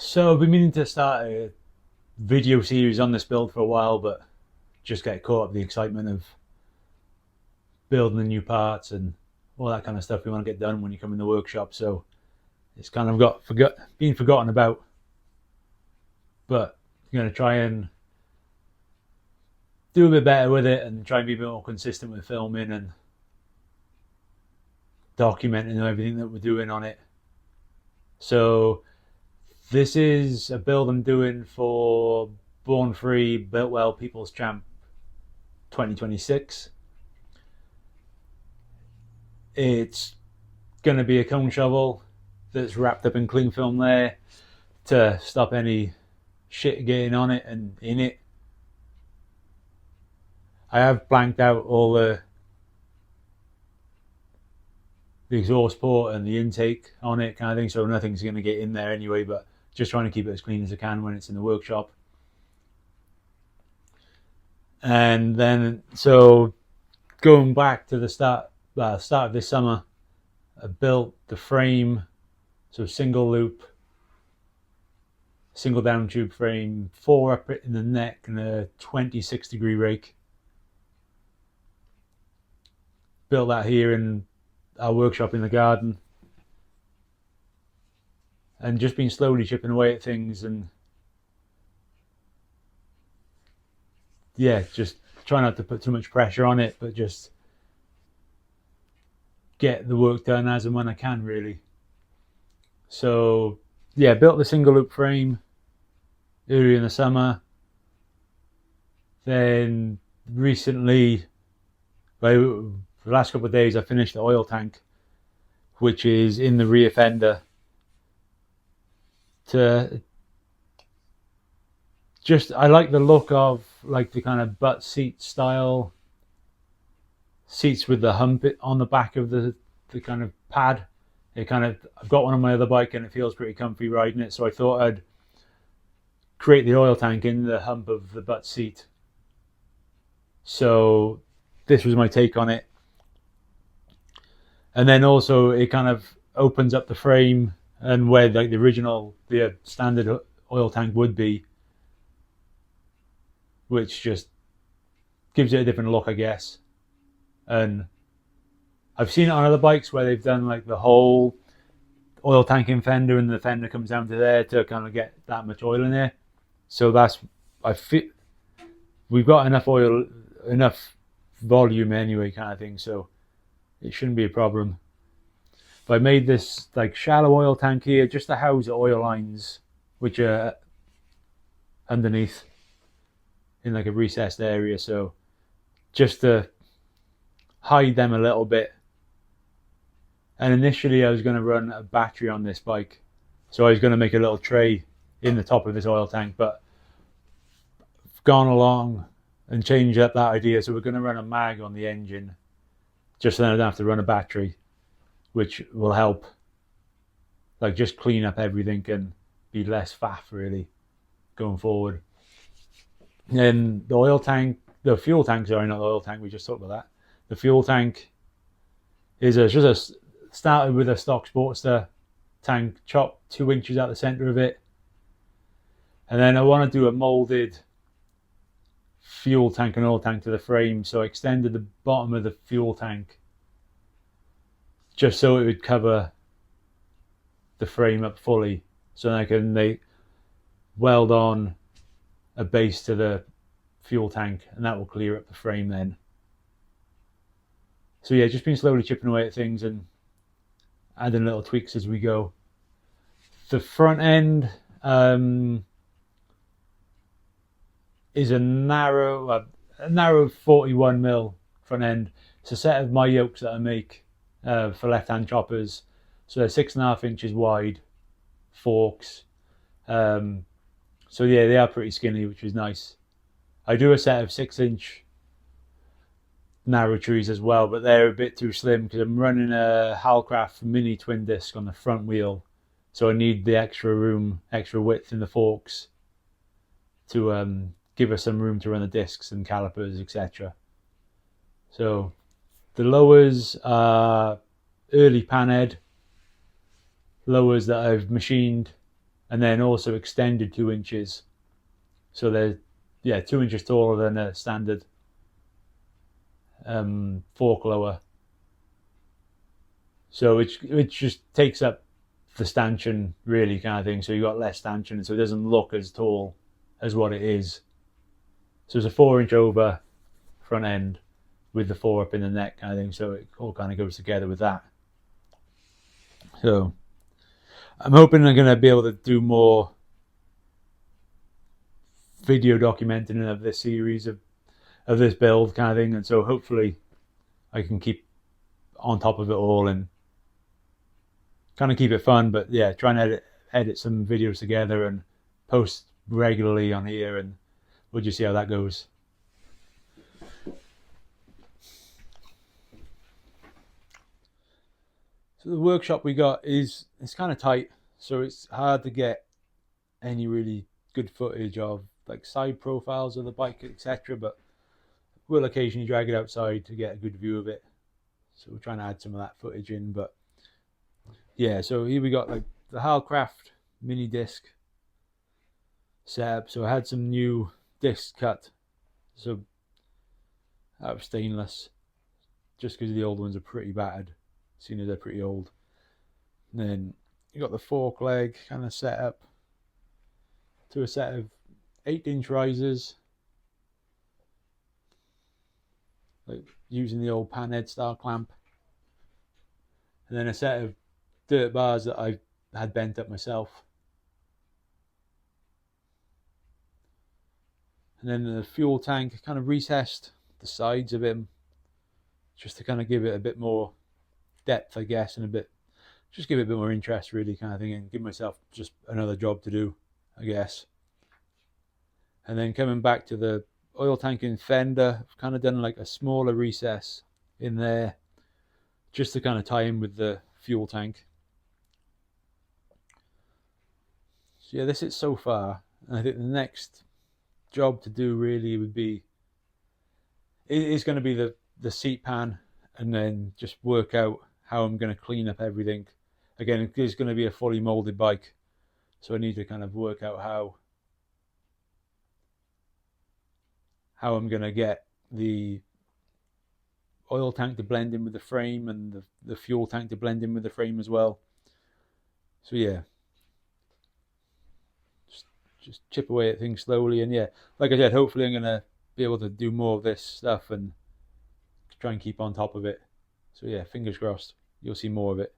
So I've been meaning to start a video series on this build for a while, but just get caught up in the excitement of building the new parts and all that kind of stuff we want to get done when you come in the workshop. So it's kind of been forgotten about, but I'm going to try and do a bit better with it and try and be a bit more consistent with filming and documenting everything that we're doing on it. So this is a build I'm doing for Born Free Biltwell People's Champ 2026. It's going to be a cone shovel that's wrapped up in cling film there to stop any shit getting on it and in it. I have blanked out all the exhaust port and the intake on it kind of thing, so nothing's going to get in there anyway, but just trying to keep it as clean as I can when it's in the workshop. And then, so going back to the start of this summer, I built the frame, so single loop, single down tube frame, 4 up in the neck and a 26-degree rake. Built that here in our workshop in the garden, and just been slowly chipping away at things, and yeah, just try not to put too much pressure on it, but just get the work done as and when I can, really. So yeah, built the single loop frame earlier in the summer. Then recently, the last couple of days, I finished the oil tank, which is in the rear fender. I like the look of like the kind of butt seat style seats with the hump on the back of the kind of pad. I've got one on my other bike and it feels pretty comfy riding it, so I thought I'd create the oil tank in the hump of the butt seat. So this was my take on it. And then also it kind of opens up the frame, and where like the standard oil tank would be, which just gives it a different look, I guess. And I've seen it on other bikes where they've done like the whole oil tank in fender, and the fender comes down to there to kind of get that much oil in there. So we've got enough volume anyway, kind of thing, so it shouldn't be a problem. But I made this like shallow oil tank here just to house the oil lines, which are underneath in like a recessed area, so just to hide them a little bit. And initially I was going to run a battery on this bike, so I was going to make a little tray in the top of this oil tank, but I've gone along and changed up that idea, so we're going to run a mag on the engine, just so then I don't have to run a battery, which will help like just clean up everything and be less faff really going forward. And the fuel tank, sorry, not the oil tank, we just talked about that. The fuel tank is started with a stock Sportster tank, chopped 2 inches out the center of it. And then I want to do a molded fuel tank and oil tank to the frame, so I extended the bottom of the fuel tank just so it would cover the frame up fully, so they weld on a base to the fuel tank, and that will clear up the frame then. So yeah, just been slowly chipping away at things and adding little tweaks as we go. The front end is a narrow 41mm front end. It's a set of my yokes that I make for left-hand choppers, so they're 6.5 inches wide forks. So yeah, they are pretty skinny, which is nice. I do a set of 6-inch narrow trees as well, but they're a bit too slim because I'm running a Halcraft mini twin disc on the front wheel, so I need the extra width in the forks to give us some room to run the discs and calipers, etc. So the lowers are early panhead lowers that I've machined and then also extended 2 inches. So they're 2 inches taller than a standard fork lower. So it just takes up the stanchion really, kind of thing. So you got less stanchion, so it doesn't look as tall as what it is. So it's a 4-inch over front end with the 4 up in the neck, kind of thing. So it all kind of goes together with that. So I'm hoping I'm going to be able to do more video documenting of this series of this build, kind of thing. And so hopefully I can keep on top of it all and kind of keep it fun. But yeah, try and edit some videos together and post regularly on here, and we'll just see how that goes. So the workshop we got it's kind of tight, so it's hard to get any really good footage of like side profiles of the bike, etc. But we'll occasionally drag it outside to get a good view of it. So we're trying to add some of that footage in. But yeah, so here we got like the Halcraft mini disc setup. So I had some new discs cut, so out of stainless, just because the old ones are pretty battered, seeing as they're pretty old. And then you got the fork leg kind of set up to a set of 8-inch risers, like using the old panhead style clamp, and then a set of dirt bars that I had bent up myself, and then the fuel tank kind of recessed the sides of him just to kind of give it a bit more depth, I guess, and just give it a bit more interest really, kind of thing, and give myself just another job to do, I guess. And then coming back to the oil tank and fender, I've kind of done like a smaller recess in there just to kind of tie in with the fuel tank. So yeah, this is so far. And I think the next job to do really would be, it is going to be the seat pan, and then just work out how I'm going to clean up everything. Again, it is going to be a fully molded bike, so I need to kind of work out how I'm going to get the oil tank to blend in with the frame, and the fuel tank to blend in with the frame as well. So yeah, just chip away at things slowly. And yeah, like I said, hopefully I'm going to be able to do more of this stuff and try and keep on top of it. So yeah, fingers crossed you'll see more of it.